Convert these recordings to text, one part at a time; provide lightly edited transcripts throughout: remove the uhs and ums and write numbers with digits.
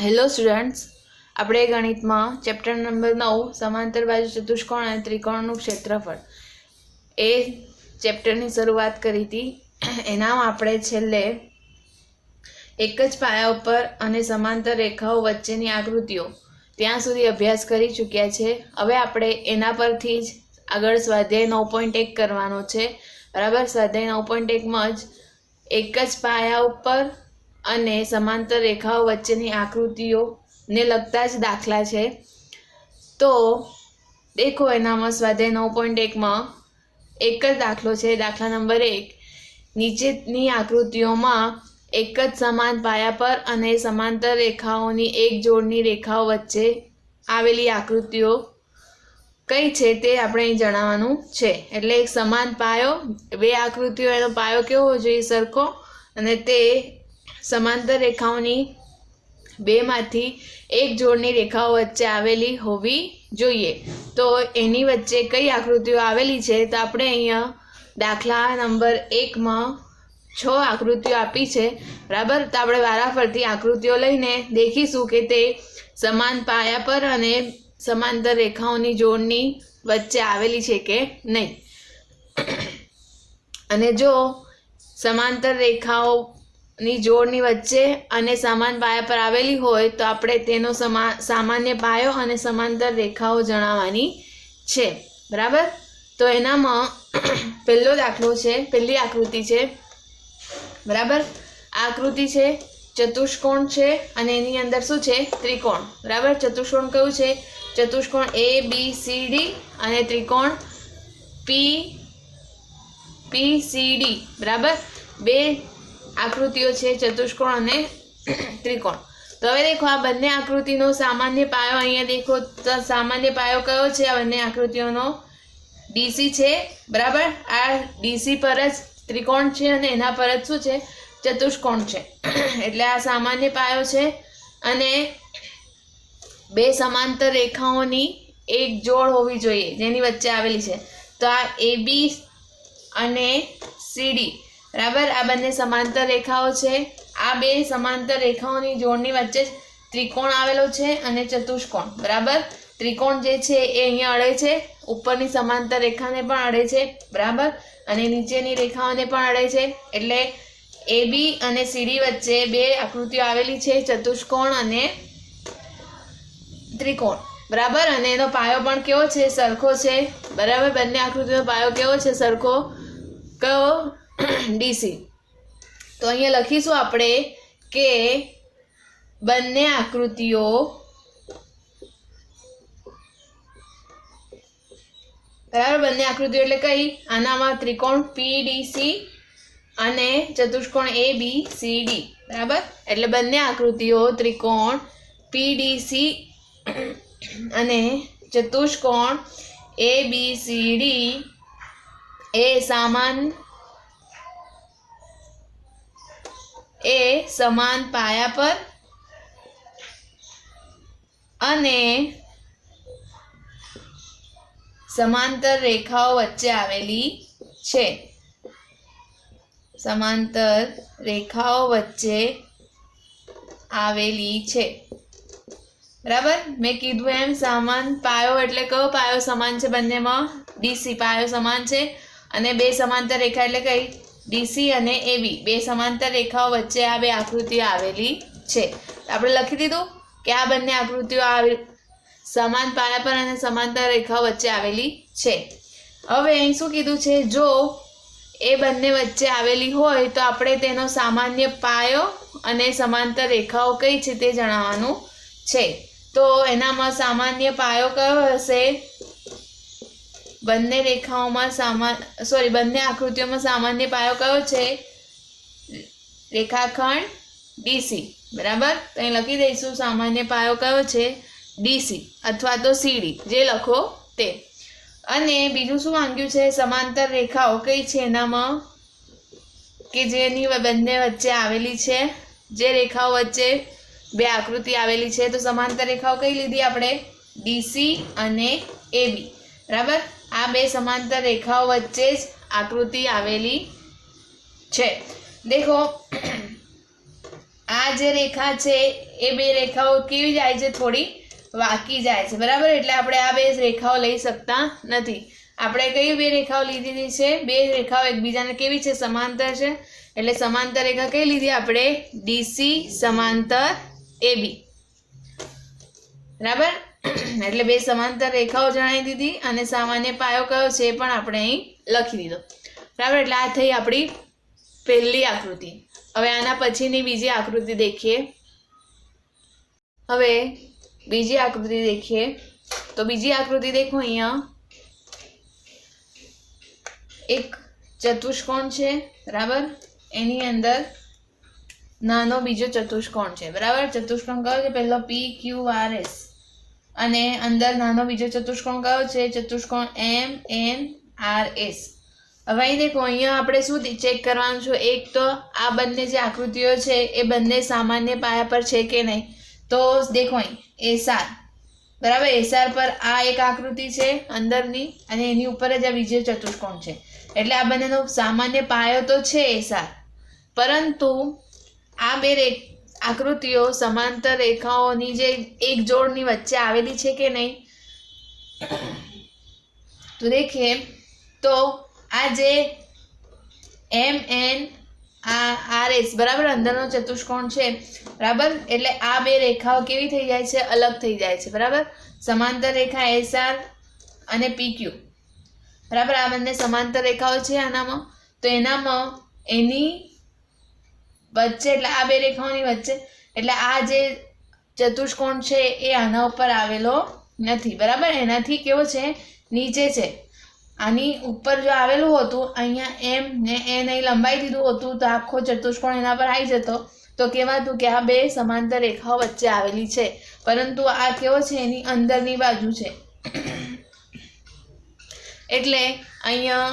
Hello students, આપણે ગણિતમાં chapter number 9 સમાંતર બાજુ ચતુષ્કોણ અને ત્રિકોણનું ક્ષેત્રફળ એ ચેપ્ટરની શરૂઆત કરી હતી. એનામાં આપણે છેલ્લે એક જ પાયા ઉપર અને સમાંતર રેખાઓ વચ્ચેની આકૃતિઓ ત્યાં સુધી અભ્યાસ કરી ચૂક્યા છે. હવે આપણે એના પરથી જ આગળ સ્વાધ્યાય 9.1 કરવાનો છે. બરાબર, સ્વાધ્યાય 9.1માં જ એક જ પાયા ઉપર અને સમાંતર રેખાઓ વચ્ચેની આકૃતિઓને લગતા જ દાખલા છે. તો દેખો, એનામાં સ્વાધ્યાય 9.1માં એક જ દાખલો છે. દાખલા નંબર 1. નીચેની આકૃતિઓમાં એક જ સમાન પાયા પર અને સમાંતર રેખાઓની એક જોડની રેખાઓ વચ્ચે આવેલી આકૃતિઓ કઈ છે તે આપણે અહીં જણાવવાનું છે. એટલે એક સમાન પાયો, બે આકૃતિઓ, એનો પાયો કેવો હોવો જોઈએ? સરખો. અને તે સમાંતર રેખાઓની બેમાંથી એક જોડની રેખાઓ વચ્ચે આવેલી હોવી જોઈએ. તો એની વચ્ચે કઈ આકૃતિઓ આવેલી છે? તો આપણે અહીંયા દાખલા નંબર 1માં 6 આકૃતિઓ આપી છે. બરાબર, તો આપણે વારાફરતી આકૃતિઓ લઈને દેખીશું કે તે સમાન પાયા પર અને સમાંતર રેખાઓની જોડની વચ્ચે આવેલી છે કે નહીં. અને જો સમાંતર રેખાઓની જોડની વચ્ચે અને સમાન પાયા પર આવેલી હોય તો આપણે તેનો સામાન્ય પાયો અને સમાંતર રેખાઓ જણાવવાની છે. બરાબર, તો એનામાં પહેલો દાખલો છે, પહેલી આકૃતિ છે. બરાબર, આ આકૃતિ છે ચતુષ્કોણ છે અને એની અંદર શું છે? ત્રિકોણ. બરાબર, ચતુષ્કોણ કયું છે? ચતુષ્કોણ ABCD અને ત્રિકોણ PCD. બરાબર, બે આકૃતિઓ છે, ચતુષ્કોણ અને ત્રિકોણ. તો હવે દેખો, આ બંને આકૃતિનો સામાન્ય પાયો અહીંયા દેખો. તો સામાન્ય પાયો કયો છે આ બંને આકૃતિઓનો? DC છે. બરાબર, આ DC પર જ ત્રિકોણ છે અને એના પર જ શું છે? ચતુષ્કોણ છે. એટલે આ સામાન્ય પાયો છે. અને બે સમાંતર રેખાઓની એક જોડ હોવી જોઈએ જેની વચ્ચે આવેલી છે. તો આ AB અને CD. બરાબર, આ બંને સમાંતર રેખાઓ છે. આ બે સમાંતર રેખાઓની જોડની વચ્ચે ત્રિકોણ આવેલો છે અને ચતુષ્કોણ. બરાબર, ત્રિકોણ જે છે એ અહીંયા અડે છે, ઉપરની સમાંતર રેખાને પણ અડે છે. બરાબર, અને નીચેની રેખાઓને પણ અડે છે. એટલે AB અને CD વચ્ચે બે આકૃતિઓ આવેલી છે, ચતુષ્કોણ અને ત્રિકોણ. બરાબર, અને એનો પાયો પણ કેવો છે? સરખો છે. બરાબર, બંને આકૃતિનો પાયો કેવો છે? સરખો. કયો? DC. તો અહીંયા લખીશું આપણે કે બંને આકૃતિઓ બરાબર, બંને આકૃતિઓ એટલે કઈ? આનામાં ત્રિકોણ PDC અને ચતુષ્કોણ ABCD. બરાબર, એટલે બંને આકૃતિઓ ત્રિકોણ PDC અને ચતુષ્કોણ ABCD એ સમાન પાયા પર અને સમાંતર રેખાઓ વચ્ચે આવેલી છે. સમાંતર રેખાઓ વચ્ચે આવેલી છે. બરાબર, મેં કીધું એમ સમાન પાયો એટલે કયો પાયો સમાન છે બંનેમાં? DC પાયો સમાન છે. અને બે સમાંતર રેખા એટલે કઈ? DC અને AB. બે સમાંતર રેખાઓ વચ્ચે આ બે આકૃતિઓ આવેલી છે. આપણે લખી દીધું કે આ બંને આકૃતિઓ સમાન પાયા પર અને સમાંતર રેખાઓ વચ્ચે આવેલી છે. હવે અહીં શું કીધું છે? જો એ બંને વચ્ચે આવેલી હોય તો આપણે તેનો સામાન્ય પાયો અને સમાંતર રેખાઓ કઈ છે તે જણાવવાનું છે. તો એનામાં સામાન્ય પાયો કયો હશે? બંને રેખાઓમાં બંને આકૃતિઓમાં સામાન્ય પાયો કયો છે? રેખાખંડ DC. બરાબર, તો અહીં લખી દઈશું સામાન્ય પાયો કયો છે? DC અથવા તો CD, જે લખો તે. અને બીજું શું માંગ્યું છે? સમાંતર રેખાઓ કઈ છે એનામાં કે જેની બંને વચ્ચે આવેલી છે? જે રેખાઓ વચ્ચે બે આકૃતિ આવેલી છે. તો સમાંતર રેખાઓ કઈ લીધી આપણે? DC અને AB. બરાબર, આ બે સમાંતર રેખાઓ વચ્ચે જ આકૃતિ આવેલી છે. દેખો, આ જે રેખા છે એ બે રેખાઓ કેવી જાય છે, થોડી વાંકી જાય છે, બરાબર. એટલે આપણે આ બે રેખાઓ લઈ શકતા નથી. આપણે કઈ બે રેખાઓ લીધી છે? બે રેખાઓ એકબીજાને કેવી છે? સમાંતર છે. એટલે સમાંતર રેખા કઈ લીધી આપણે? ડીસી સમાંતર AB, બરાબર. એટલે બે સમાંતર રેખાઓ જણાવી દીધી અને સામાન્ય પાયો કયો છે એ પણ આપણે અહીં લખી દીધો, બરાબર. એટલે આ થઈ આપણી પહેલી આકૃતિ. હવે આના પછીની બીજી આકૃતિ દેખીએ. હવે બીજી આકૃતિ દેખીએ તો બીજી આકૃતિ દેખો. અહીંયા એક ચતુષ્કોણ છે, બરાબર. એની અંદર નાનો બીજો ચતુષ્કોણ છે, બરાબર. ચતુષ્કોણ કયો છે? પહેલો PQRS અને અંદર નાનો બીજો ચતુષ્કોણ કયો છે? ચતુષ્કોણ MNRS. હવે અહીં દેખો, અહીંયા આપણે શું ચેક કરવાનું છે? એક તો આ બંને જે આકૃતિઓ છે એ બંને સામાન્ય પાયા પર છે કે નહીં. તો દેખો અહીં SR, બરાબર. SR પર આ એક આકૃતિ છે અંદરની અને એની ઉપર જ આ બીજો ચતુષ્કોણ છે. એટલે આ બંનેનો સામાન્ય પાયો તો છે SR, પરંતુ આ બે આકૃતિઓ સમાંતર રેખાઓની જે એક જોડની વચ્ચે આવેલી છે કે નહીં. તો દેખીએ તો આ જે MNRS, બરાબર, અંદરનો ચતુષ્કોણ છે, બરાબર. એટલે આ બે રેખાઓ કેવી થઈ જાય છે? અલગ થઈ જાય છે, બરાબર. સમાંતર રેખા SR અને PQ, બરાબર. આ બંને સમાંતર રેખાઓ છે આનામાં. તો એનામાં એની વચ્ચે, એટલે આ બે રેખાઓની વચ્ચે, એટલે આ જે ચતુષ્કોણ છે એ આના ઉપર આવેલો નથી, બરાબર. એનાથી કેવો છે? નીચે છે. આની ઉપર જો આવેલું હોતું, અહીંયા M ને N અહીં લંબાઈ દીધું હોતું તો આખો ચતુષ્કોણ એના પર આવી જતો, તો કહેવાતું કે આ બે સમાંતર રેખાઓ વચ્ચે આવેલી છે. પરંતુ આ કેવો છે? એની અંદરની બાજુ છે. એટલે અહીંયા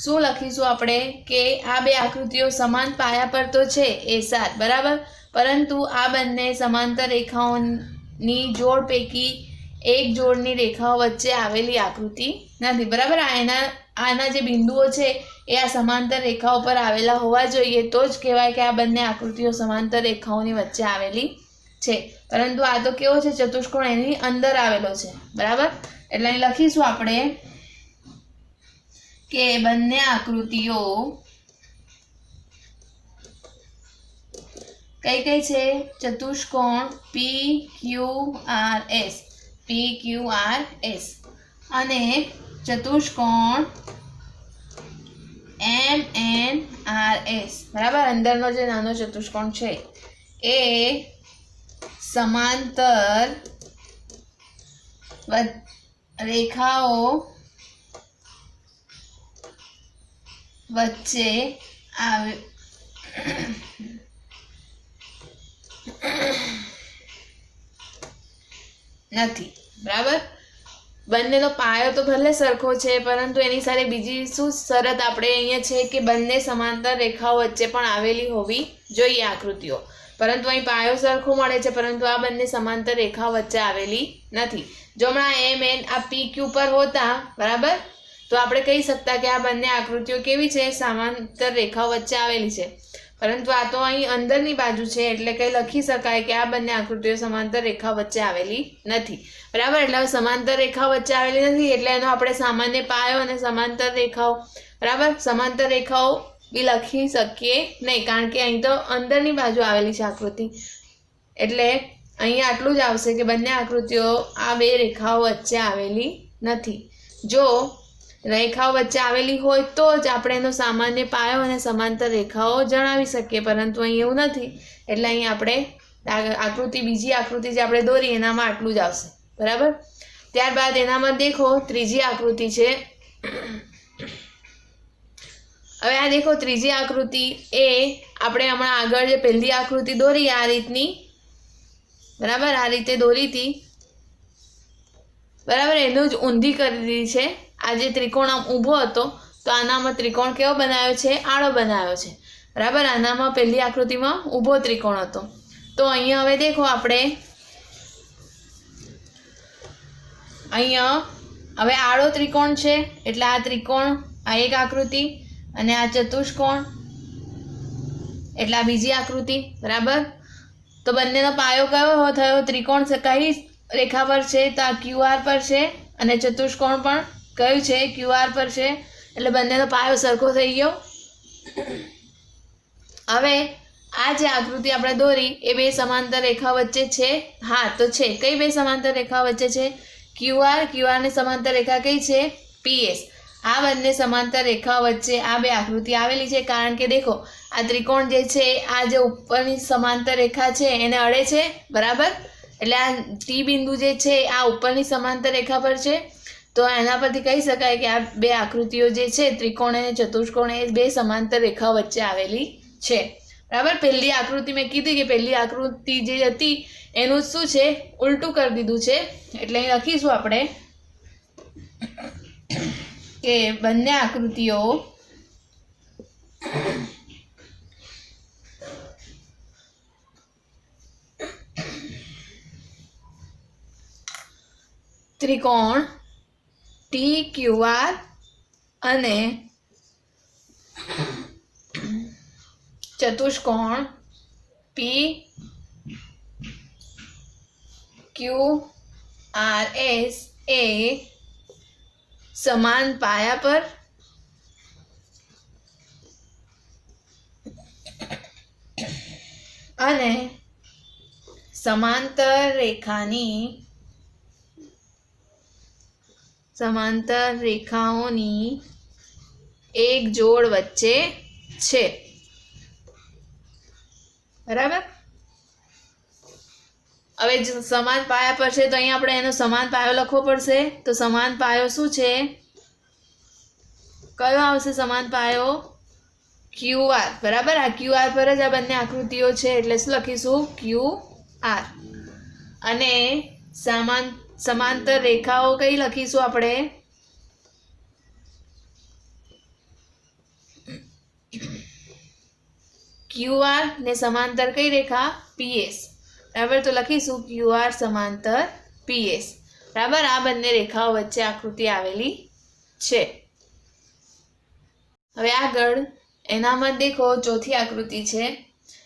શું લખીશું આપણે? કે આ બે આકૃતિઓ સમાન પાયા પર તો છે SR, બરાબર. પરંતુ આ બંને સમાંતર રેખાઓની જોડ પૈકી એક જોડની રેખાઓ વચ્ચે આવેલી આકૃતિ નથી, બરાબર. આના જે બિંદુઓ છે એ આ સમાંતર રેખાઓ પર આવેલા હોવા જોઈએ, તો જ કહેવાય કે આ બંને આકૃતિઓ સમાંતર રેખાઓની વચ્ચે આવેલી છે. પરંતુ આ તો કેવો છે? ચતુષ્કોણ એની અંદર આવેલો છે, બરાબર. એટલે અહીં લખીશું આપણે કે બંને આકૃતિઓ કઈ કઈ છે? ચતુષ્કોણ PQRS અને ચતુષ્કોણ MNRS, બરાબર. અંદરનો જે નાનો ચતુષ્કોણ છે એ સમાંતર રેખાઓ વચ્ચે આવે નથી, બરાબર. બંનેનો પાયો તો ભલે સરખો છે, પરંતુ એની સાથે બીજી શું શરત આપણે અહીંયા છે કે બંને સમાંતર રેખાઓ વચ્ચે પણ આવેલી હોવી જોઈએ આકૃતિઓ. પરંતુ અહીં પાયો સરખો મળે છે, પરંતુ આ બંને સમાંતર રેખાઓ વચ્ચે આવેલી નથી. જો હમણાં MN આ PQ પર હોતા, બરાબર, તો આપણે કહી શકતા કે આ બંને આકૃતિઓ કેવી છે? સમાંતર રેખાઓ વચ્ચે આવેલી છે. પરંતુ આ તો અહીં અંદરની બાજુ છે, એટલે કંઈ લખી શકાય કે આ બંને આકૃતિઓ સમાંતર રેખા વચ્ચે આવેલી નથી, બરાબર. એટલે સમાંતર રેખા વચ્ચે આવેલી નથી એટલે એનો આપણે સામાન્ય પાયો અને સમાંતર રેખાઓ, બરાબર, સમાંતર રેખાઓ બી લખી શકીએ નહીં, કારણ કે અહીં તો અંદરની બાજુ આવેલી છે આકૃતિ. એટલે અહીં આટલું જ આવશે કે બંને આકૃતિઓ આ બે રેખાઓ વચ્ચે આવેલી નથી. જો રેખાઓ વચ્ચે આવેલી હોય તો જ આપણે એનો સામાન્ય પાયો અને સમાંતર રેખાઓ જણાવી શકીએ, પરંતુ અહીં એવું નથી. એટલે અહીં આપણે આકૃતિ, બીજી આકૃતિ જે આપણે દોરી એનામાં આટલું જ આવશે, બરાબર. ત્યારબાદ એનામાં દેખો ત્રીજી આકૃતિ છે. હવે આ દેખો ત્રીજી આકૃતિ એ આપણે હમણાં આગળ જે પહેલી આકૃતિ દોરી આ રીતની, બરાબર, આ રીતે દોરી હતી, બરાબર, એનું જ ઊંધી કરી દીધી છે. આ જે ત્રિકોણ આમ ઊભો હતો તો આનામાં ત્રિકોણ કેવો બનાવ્યો છે? આડો બનાવ્યો છે, બરાબર. આનામાં પહેલી આકૃતિમાં ઊભો ત્રિકોણ હતો. તો અહીંયા હવે દેખો આપણે અહીંયા હવે આડો ત્રિકોણ છે, એટલે આ ત્રિકોણ, આ એક આકૃતિ, અને આ ચતુષ્કોણ એટલે આ બીજી આકૃતિ, બરાબર. તો બંનેનો પાયો કયો થયો? ત્રિકોણ કઈ રેખા પર છે? તો આ QR પર છે અને ચતુષ્કોણ પણ કયું છે? QR પર છે. એટલે બંનેનો પાયો સરખો થઈ ગયો. હવે આ જે આકૃતિ આપણે દોરી એ બે સમાંતર રેખા વચ્ચે છે. હા તો છે. કઈ બે સમાંતર રેખા વચ્ચે છે? QR ની સમાંતર રેખા કઈ છે? PS. આ બંને સમાંતર રેખા વચ્ચે આ બે આકૃતિ આવેલી છે. કારણ કે દેખો આ ત્રિકોણ જે છે આ જે ઉપરની સમાંતર રેખા છે એને અડે છે, બરાબર. એટલે આ T બિંદુ જે છે આ ઉપરની સમાંતર રેખા પર છે. તો એના પરથી કહી શકાય કે આ બે આકૃતિઓ જે છે ત્રિકોણ અને ચતુષ્કોણ એ બે સમાંતર રેખા વચ્ચે આવેલી છે, બરાબર. પહેલી આકૃતિ મેં કીધી કે પહેલી આકૃતિ જે હતી એનું શું છે? ઉલટું કરી દીધું છે. એટલે અહીં લખીશું આપણે કે બંને આકૃતિઓ ત્રિકોણ TQR અને ચતુષ્કોણ PQRS એ સમાન પાયા પર અને સમાંતર રેખાઓની એક જોડ વચ્ચે છે, બરાબર. હવે સમાન પાયા પર છે તો અહીં આપણે એનો સમાન પાયો લખવો પડશે. તો સમાન પાયો શું છે? કયો આવશે સમાન પાયો? QR, બરાબર. આ QR પર જ આ બંને આકૃતિઓ છે એટલે શું લખીશું? QR. અને સમાંતર રેખાઓ કઈ લખીશું આપણે? QR ને સમાંતર કઈ રેખા? PS, બરાબર. તો લખીશું QR સમાંતર PS, બરાબર. આ બંને રેખાઓ વચ્ચે આકૃતિ આવેલી છે. હવે આગળ એનામાં દેખો ચોથી આકૃતિ છે,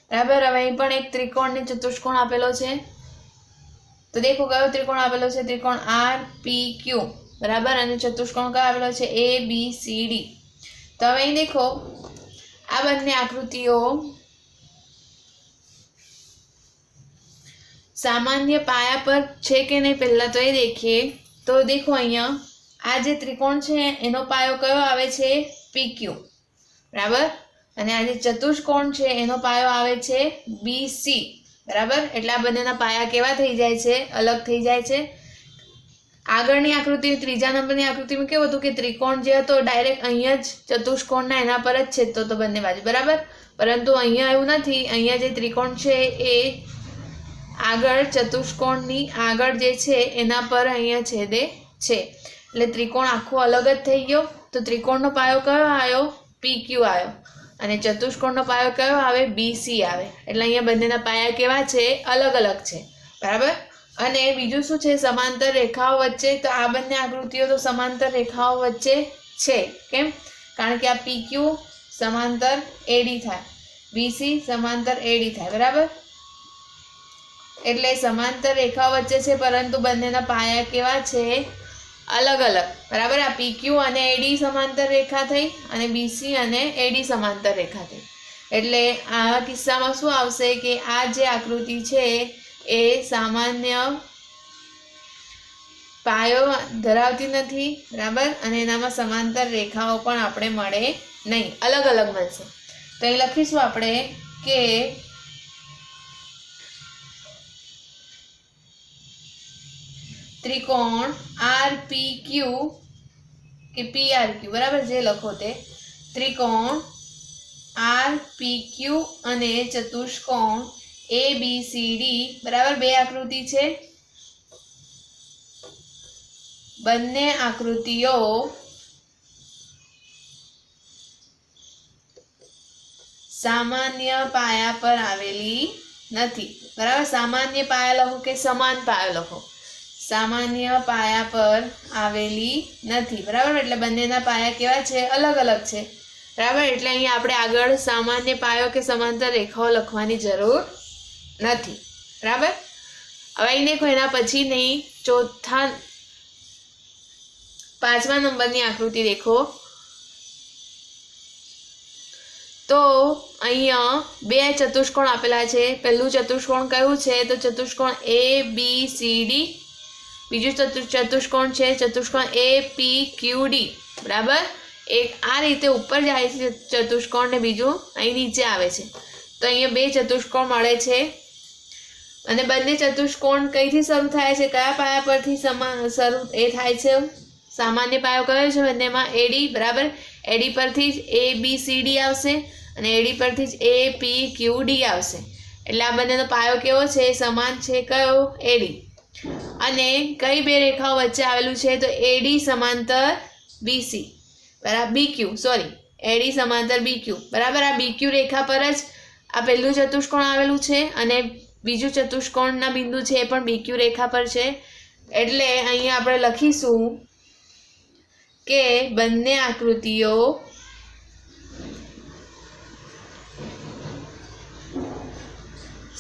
બરાબર. હવે અહીં પણ એક ત્રિકોણ ને ચતુષ્કોણ આપેલો છે. તો દેખો કયો ત્રિકોણ આપેલો છે? ત્રિકોણ RPQ, બરાબર. અને ચતુષ્કોણ કયો આપેલો છે? ABCD. તો હવે અહીં દેખો આ બંને આકૃતિઓ સામાન્ય પાયા પર છે કે નહીં પહેલા તો એ દેખીએ. તો દેખો અહીંયા આ જે ત્રિકોણ છે એનો પાયો કયો આવે છે? PQ, બરાબર. અને આ જે ચતુષ્કોણ છે એનો પાયો આવે છે BC, બરાબર. એટલે આ બંનેના પાયા કેવા થઈ જાય છે? અલગ થઈ જાય છે. આગળની આકૃતિ ત્રીજા નંબરની આકૃતિમાં કેવું હતું કે ત્રિકોણ જે હતો ડાયરેક્ટ અહીંયા જ ચતુષ્કોણના એના પર જ છેદતો હતો બંને બાજુ, બરાબર. પરંતુ અહીંયા એવું નથી. અહીંયા જે ત્રિકોણ છે એ આગળ ચતુષ્કોણની આગળ જે છે એના પર અહીંયા છેદે છે. એટલે ત્રિકોણ આખો અલગ જ થઈ ગયો. તો ત્રિકોણનો પાયો કયો આવ્યો? PQ આવ્યો. અને ચતુષ્કોણનો પાયો કયો આવે? BC આવે. એટલે અહીંયા બંનેના પાયા કેવા છે? અલગ અલગ છે, બરાબર. અને બીજું શું છે? સમાંતર રેખાઓ વચ્ચે. તો આ બંને આકૃતિઓ તો સમાંતર રેખાઓ વચ્ચે છે. કેમ? કારણ કે આ PQ સમાંતર AD થાય, BC સમાંતર AD થાય, બરાબર. એટલે સમાંતર રેખાઓ વચ્ચે છે પરંતુ બંનેના પાયા કેવા છે? અલગ અલગ, બરાબર. આ PQ અને AD સમાંતર રેખા થઈ અને BC અને AD સમાંતર રેખા થઈ. એટલે આ કિસ્સામાં શું આવશે કે આ જે આકૃતિ છે એ સામાન્ય પાયો ધરાવતી નથી, બરાબર. અને એનામાં સમાંતર રેખાઓ પણ આપણે મળે નહીં, અલગ અલગ બનશે. તો અહીં લખીશું આપણે કે ત્રિકોણ RPQ કે PRQ, બરાબર. જે લખો તે ત્રિકોણ RPQ અને ચતુષ્કોણ ABCD, બરાબર. બે આકૃતિ છે. બંને આકૃતિઓ સામાન્ય પાયા પર આવેલી નથી, બરાબર. સામાન્ય પાયા લખો કે સમાન પાયો લખો? સામાન્ય પાયા પર આવેલી નથી, બરાબર. એટલે બંનેના પાયા કેવા છે? અલગ અલગ છે, બરાબર. એટલે અહીંયા આપણે આગળ સામાન્ય પાયો કે સમાંતર રેખાઓ લખવાની જરૂર નથી. बराबर। अब અહીં देखो એના પછીની ચોથા 5મા નંબરની આકૃતિ देखो तो અહીંયા બે ચતુષ્કોણ આપેલા છે। પહેલું ચતુષ્કોણ કયું છે તો ચતુષ્કોણ ABCD, બીજું ચતુષ્કોણ છે ચતુષ્કોણ APQD, બરાબર। એક આ રીતે ઉપર જાય છે ચતુષ્કોણ ને બીજું અહીં નીચે આવે છે। તો અહીંયા બે ચતુષ્કોણ મળે છે અને બંને ચતુષ્કોણ કઈથી શરૂ થાય છે, કયા પાયા પરથી શરૂ એ થાય છે? સામાન્ય પાયો કયો છે બંનેમાં? AD, બરાબર। AD પરથી જ ABCD આવશે અને AD પરથી જ APQD આવશે। એટલે આ બંનેનો પાયો કેવો છે? સમાન છે। કયો? AD। અને કઈ બે રેખાઓ વચ્ચે આવેલું છે તો AD સમાંતર BC, બરાબર, BQ, સોરી, AD સમાંતર BQ, બરાબર। આ BQ રેખા પર જ આ પહેલું ચતુષ્કોણ આવેલું છે અને બીજું ચતુષ્કોણના બિંદુ છે એ પણ BQ રેખા પર છે। એટલે અહીંયા આપણે લખીશું કે બંને આકૃતિઓ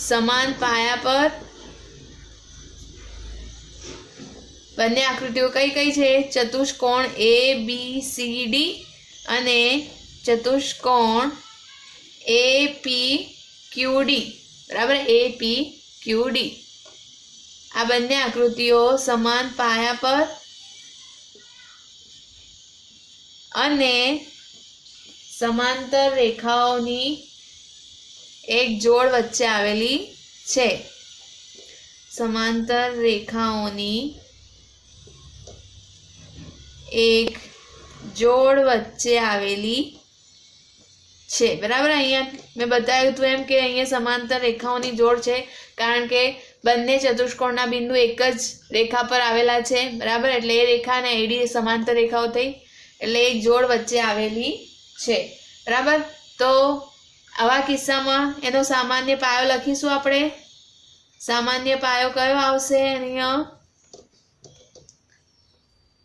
સમાન પાયા પર, બંને આકૃતિઓ કઈ કઈ છે? ચતુષ્કોણ ABCD અને ચતુષ્કોણ APQD, બરાબર, APQD। આ બંને આકૃતિઓ સમાન પાયા પર અને સમાંતર રેખાઓની એક જોડ વચ્ચે આવેલી છે। સમાંતર રેખાઓની એક જોડ વચ્ચે આવેલી છે, બરાબર। અહીંયા મેં બતાવ્યું હતું એમ કે અહીંયા સમાંતર રેખાઓની જોડ છે કારણ કે બંને ચતુષ્કોણના બિંદુ એક જ રેખા પર આવેલા છે, બરાબર। એટલે એ રેખા અને AD સમાંતર રેખાઓ થઈ એટલે એક જોડ વચ્ચે આવેલી છે, બરાબર। તો આવા કિસ્સામાં એનો સામાન્ય પાયો લખીશું આપણે। સામાન્ય પાયો કયો આવશે? અહીંયા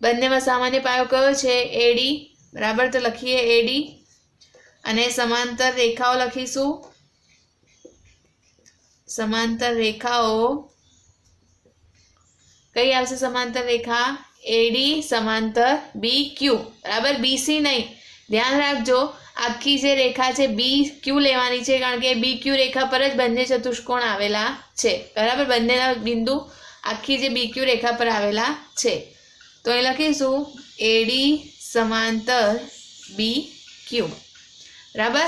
બંનેમાં સામાન્ય પાયો કયો છે? AD, બરાબર। તો લખીએ AD અને समांतर रेखाओ लखीशू। समांतर रेखाओ कई आवशे? समांतर रेखा AD समांतर BQ, बराबर, BC नहीं। ध्यान राखजो आखी जे रेखा छे BQ लेवानी छे कारण के BQ रेखा पर ज बंने चतुष्कोण आवेला छे, बराबर। बंनेना बिंदु आखी जे BQ रेखा पर आवेला छे। तो अहीं लखीशुं AD समांतर BQ, बराबर।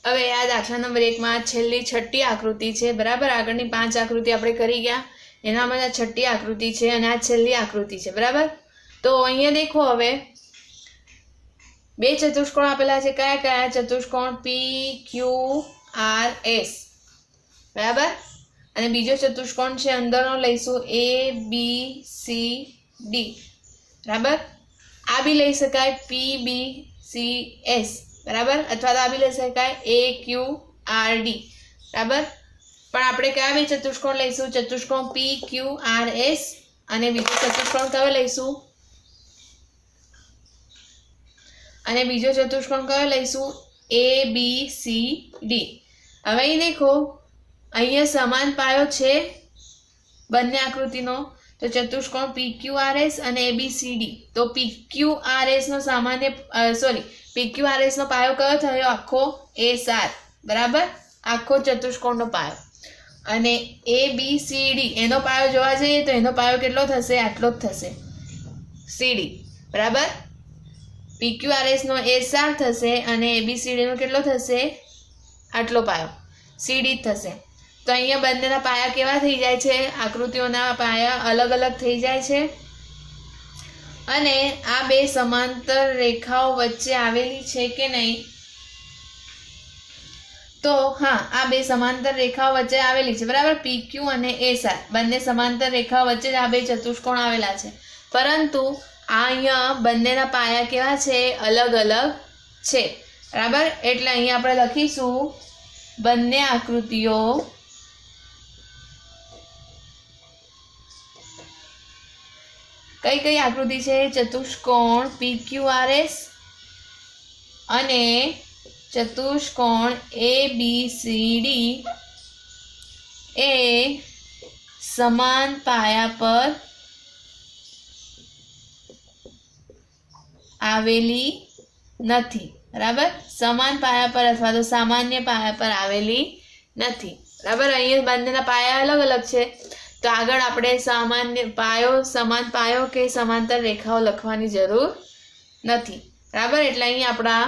हवे आ दाखला नंबर 1 में छेल्ली छठी आकृति है, बराबर। आगळनी 5 आकृति आपणे करी गया, एनामां आ छठी आकृति है अने आ छेल्ली आकृति है, बराबर। तो अहींया देखो हवे बे चतुष्कोण आपेला छे। कया कया? चतुष्कोण PQRS, बराबर। अने बीजो चतुष्कोण छे अंदरनो लईशुं ABCD, बराबर। आ बी लई शकाय PBCS, बराबर, अथवा तो आ बी लई शकाय AQRD, बराबर। पण आपणे कया बे चतुष्कोण लईशुं? चतुष्कोण PQRS अने बीजो चतुष्कोण कयो लईशुं? अने बीजो चतुष्कोण कयो लईशुं? ABCD। हवे अहीं देखो अहींया समान पायो छे बंने आकृतिनो, तो चतुष्कोण PQRS અને ABCD। तो PQRS नो सामान्य PQRS नो पायो कयो थयो? आखो A7, बराबर, आखो चतुष्कोण नो पायो। अने ABCD एनो पायो जोवा जईए तो एनो पायो केटलो थशे? आटलो ज थशे, CD, बराबर। PQRS नो A7 थशे अने ABCD नो केटलो थशे? आटलो पायो, CD थशे। तो अहींया बंनेना पाया केवा थई जाय छे? आकृतिओना पाया अलग अलग थई जाय छे अने आ बे समांतर रेखाओ वच्चे आवेली छे के नहीं? तो हाँ, आ बे समांतर रेखाओ वच्चे आवेली छे, बराबर। PQ अने A7 बंने समांतर रेखाओ वच्चे आ बे चतुष्कोण आवेला छे, परंतु आ अहींया बंनेना पाया केवा छे? अलग अलग छे, बराबर। एटले अहींया आपणे लखीशुं बंने आकृतिओ कई कई आकृति है? चतुष्कोण PQRS अने चतुष्कोण ABCD એ સમાન પાયા પર આવેલી નથી. બરાબર, સમાન પાયા પર અથવા તો સામાન્ય પાયા પર આવેલી નથી. બરાબર, અહીંયા બંનેના પાયા અલગ અલગ છે, તો આગળ આપણે સામાન્ય પાયો, સમાન પાયો કે સમાંતર રેખાઓ લખવાની જરૂર નથી. બરાબર, એટલે અહીં આપણા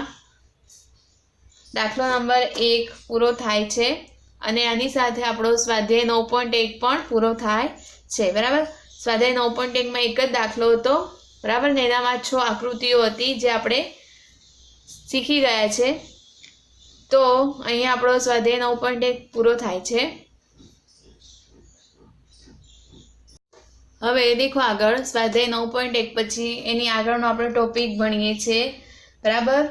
દાખલો નંબર 1 પૂરો થાય છે અને આની સાથે આપણો સ્વાધ્યાય 9.1 પણ પૂરો થાય છે. બરાબર, સ્વાધ્યાય 9.1 માં એક જ દાખલો હતો. બરાબર, ને એનામાં 6 આકૃતિઓ હતી જે આપણે શીખી ગયા છે. તો અહીંયા આપણો સ્વાધ્યાય 9.1 પૂરો થાય છે. હવે દેખો આગળ સ્વાધ્યાય 9.1 પછી એની આગળનો આપણે ટોપિક ભણીએ છીએ. બરાબર,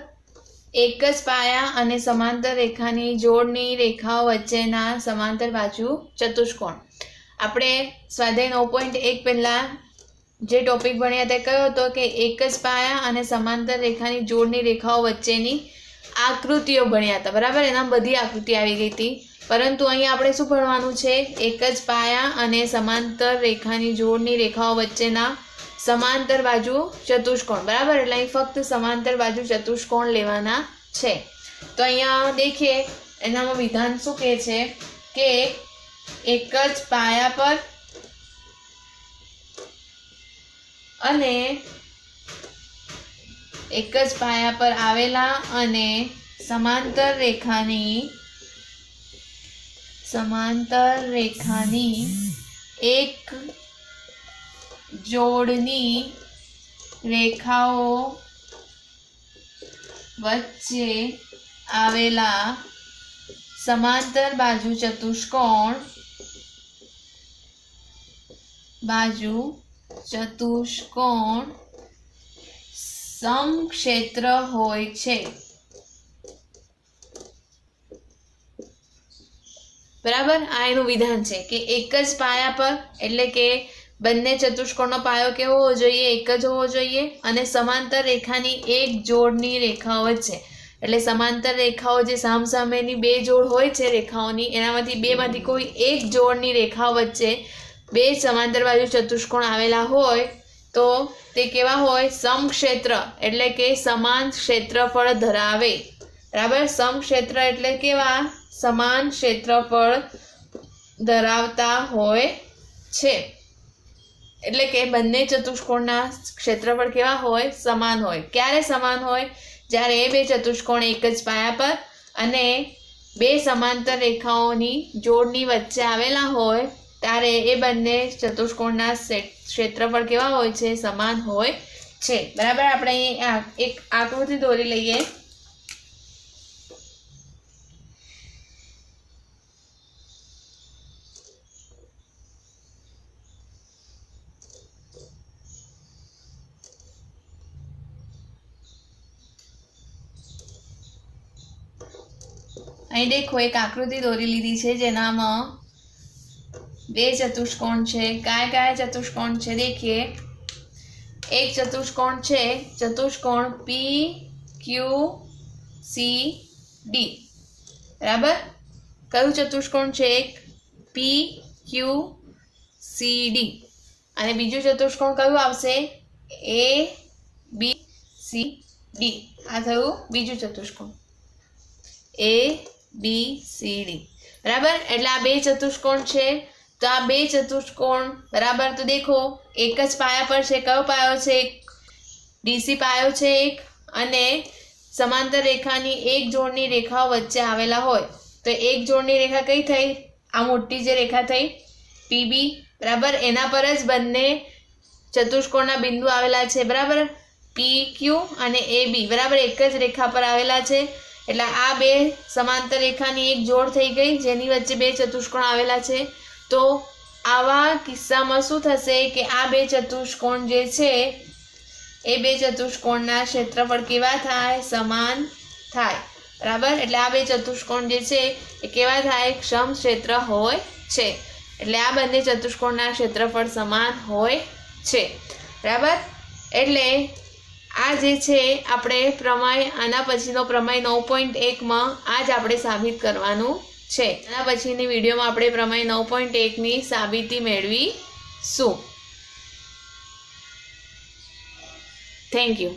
એક જ પાયા અને સમાંતર રેખાની જોડની રેખાઓ વચ્ચેના સમાંતર બાજુ ચતુષ્કોણ. આપણે સ્વાધ્યાય 9.1 પહેલાં જે ટોપિક ભણ્યા તે કયો હતો કે એક જ પાયા અને સમાંતર રેખાની જોડની રેખાઓ વચ્ચેની આકૃતિઓ ભણ્યા હતા. બરાબર, એના બધી આકૃતિ આવી ગઈ હતી. પરંતુ અહીં આપણે શું ભણવાનું છે? એક જ પાયા અને સમાંતર રેખાની જોડની રેખાઓ વચ્ચેના સમાંતર બાજુ ચતુષ્કોણ. બરાબર, એટલે અહીં ફક્ત સમાંતર બાજુ ચતુષ્કોણ લેવાના છે. તો અહીંયા દેખીએ એનામાં વિધાન શું કહે છે કે એક જ પાયા પર અને એક જ પાયા પર આવેલા અને સમાંતર રેખાની એક જોડની રેખાઓ વચ્ચે આવેલા સમાંતર બાજુ ચતુષ્કોણ સમક્ષેત્ર હોય છે. બરાબર, આ એનું વિધાન છે કે એક જ પાયા પર એટલે કે બંને ચતુષ્કોણનો પાયો કેવો હોવો જોઈએ? એક જ હોવો જોઈએ. અને સમાંતર રેખાની એક જોડની રેખાઓ વચ્ચે એટલે સમાંતર રેખાઓ જે સામસામેની બે જોડ હોય છે રેખાઓની, એનામાંથી બેમાંથી કોઈ એક જોડની રેખાઓ વચ્ચે બે સમાંતર બાજુ ચતુષ્કોણ આવેલા હોય તો તે કેવા હોય? સમક્ષેત્ર એટલે કે સમાન ક્ષેત્રફળ ધરાવે. બરાબર, સમક્ષેત્ર એટલે કેવા? સમાન ક્ષેત્રફળ ધરાવતા હોય છે. એટલે કે બંને ચતુષ્કોણના ક્ષેત્રફળ કેવા હોય? સમાન હોય. ક્યારે સમાન હોય? જ્યારે એ બે ચતુષ્કોણ એક જ પાયા પર અને બે સમાંતર રેખાઓની જોડની વચ્ચે આવેલા હોય ત્યારે એ બંને ચતુષ્કોણના ક્ષેત્રફળ કેવા હોય છે? સમાન હોય છે. બરાબર, આપણે અહીં એક આકૃતિ દોરી લઈએ. અહીં દેખો એક આકૃતિ દોરી લીધી છે જેનામાં બે ચતુષ્કોણ છે. કયા ચતુષ્કોણ છે? દેખીએ, એક ચતુષ્કોણ છે ચતુષ્કોણ PQCD. બરાબર, કયું ચતુષ્કોણ છે? એક PQCD. અને બીજું ચતુષ્કોણ કયું આવશે? ABCD. આ થયું બીજું ચતુષ્કોણ ABCD. બરાબર, એટલે આ બે ચતુષ્કોણ છે. તો આ બે ચતુષ્કોણ બરાબર, તો દેખો એક જ પાયા પર છે. કયો પાયો છે? એક DC પાયો છે એક, અને સમાંતર રેખાની એક જોડની રેખાઓ વચ્ચે આવેલા હોય તો એક જોડની રેખા કઈ થઈ? આ મોટી જે રેખા થઈ PB. બરાબર, એના પર જ બંને ચતુષ્કોણના બિંદુ આવેલા છે. બરાબર, PQ અને AB બરાબર એક જ રેખા પર આવેલા છે. એટલે આ બે સમાંતર રેખાની એક જોડ થઈ ગઈ જેની વચ્ચે બે ચતુષ્કોણ આવેલા છે. તો આવા કિસ્સામાં શું થશે કે આ બે ચતુષ્કોણ જે છે એ બે ચતુષ્કોણના ક્ષેત્રફળ કેવા થાય? સમાન થાય. બરાબર, એટલે આ બે ચતુષ્કોણ જે છે એ કેવા થાય? સમક્ષેત્ર હોય છે. એટલે આ બંને ચતુષ્કોણના ક્ષેત્રફળ સમાન હોય છે. બરાબર, એટલે આ જે છે આપણે પ્રમેય, આના પછીનો પ્રમેય 9.1 માં આ જ આપણે સાબિત કરવાનું છે. એના પછીની વિડીયોમાં આપણે પ્રમેય 9.1ની સાબિતી મેળવીશું. Thank you.